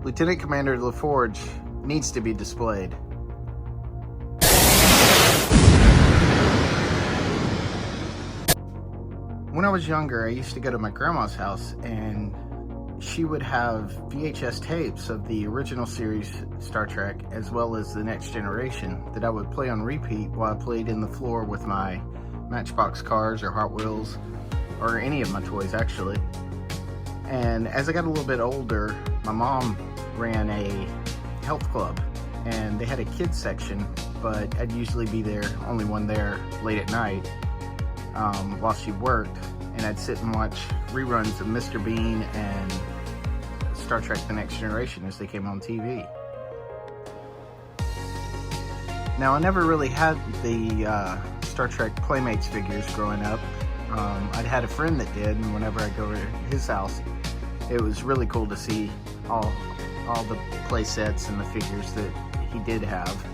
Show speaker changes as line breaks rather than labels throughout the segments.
Lieutenant Commander LaForge needs to be displayed. When I was younger, I used to go to my grandma's house, and she would have VHS tapes of the original series Star Trek as well as the Next Generation that I would play on repeat while I played in the floor with my Matchbox cars or Hot Wheels or any of my toys, actually. And as I got a little bit older, my mom ran a health club, and they had a kids section, but I'd usually be there, only one there, late at night while she worked, and I'd sit and watch reruns of Mr. Bean and Star Trek The Next Generation as they came on TV. Now, I never really had the Star Trek Playmates figures growing up. I'd had a friend that did, and whenever I go to his house, it was really cool to see all the play sets and the figures that he did have.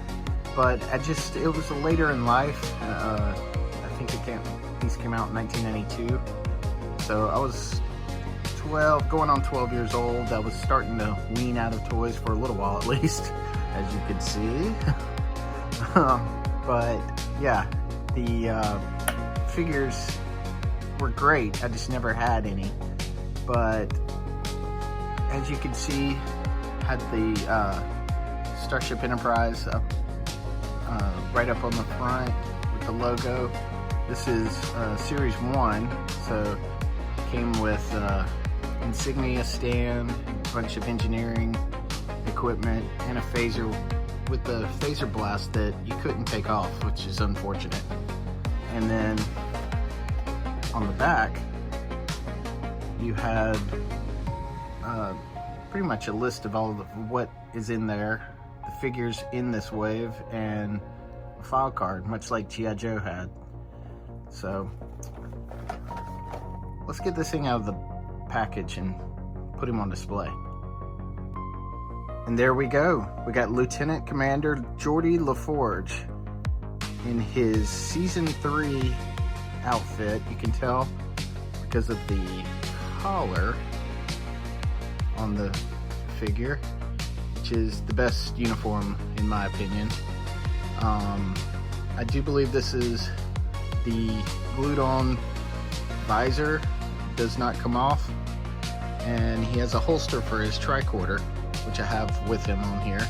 But it was later in life. I think these came out in 1992. So I was 12, going on 12 years old. I was starting to wean out of toys for a little while, at least, as you could see. But yeah, the figures were great. I just never had any. But as you can see, had the Starship Enterprise up, right up on the front with the logo. This is Series 1, so it came with insignia stand, a bunch of engineering equipment, and a phaser with the phaser blast that you couldn't take off, which is unfortunate. And then on the back, you had pretty much a list of all of what is in there, the figures in this wave, and a file card, much like G.I. Joe had. So let's get this thing out of the package and put him on display. And there we go. We got Lieutenant Commander Geordi LaForge in his Season 3 outfit. You can tell because of the collar on the figure, which is the best uniform in my opinion. I do believe this is the glued on visor, does not come off, and he has a holster for his tricorder, which I have with him on here.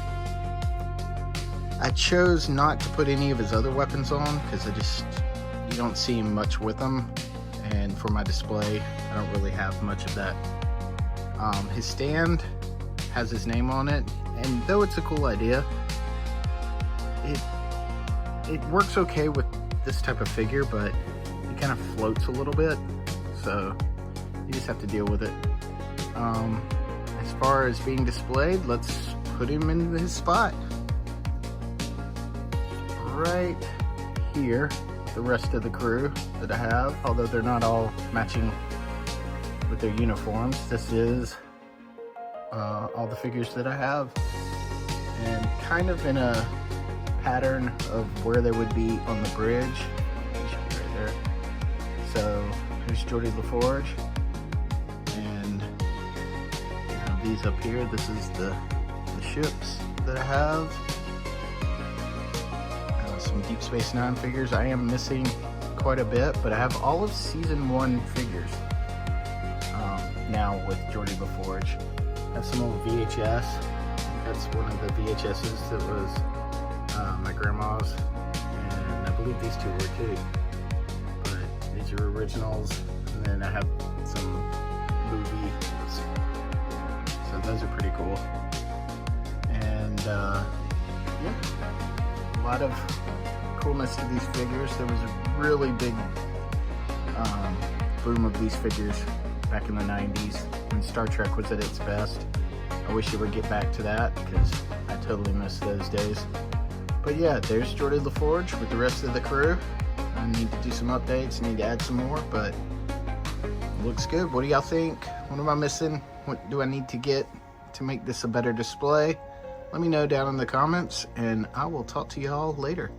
I chose not to put any of his other weapons on because you don't see him much with them, and for my display I don't really have much of that. His stand has his name on it, and though it's a cool idea, it works okay with this type of figure, but it kind of floats a little bit, so you just have to deal with it. As far as being displayed, let's put him in his spot. Right here, the rest of the crew that I have, although they're not all matching with their uniforms. This is all the figures that I have, and kind of in a pattern of where they would be on the bridge. Right there. So here's Geordi LaForge, and these up here. This is the ships that I have. Some Deep Space Nine figures. I am missing quite a bit, but I have all of Season 1 figures now with Geordi LaForge. I have some old VHS. That's one of the VHSs that was my grandma's, and I believe these two were too. But these are originals, and then I have some movies. So those are pretty cool. And yeah, a lot of coolness to these figures. There was a really big boom of these figures back in the 90s when Star Trek was at its best. I wish it would get back to that because I totally miss those days. But yeah, there's Geordi LaForge with the rest of the crew. I need to do some updates, need to add some more, but it looks good. What do y'all think? What am I missing? What do I need to get to make this a better display? Let me know down in the comments, and I will talk to y'all later.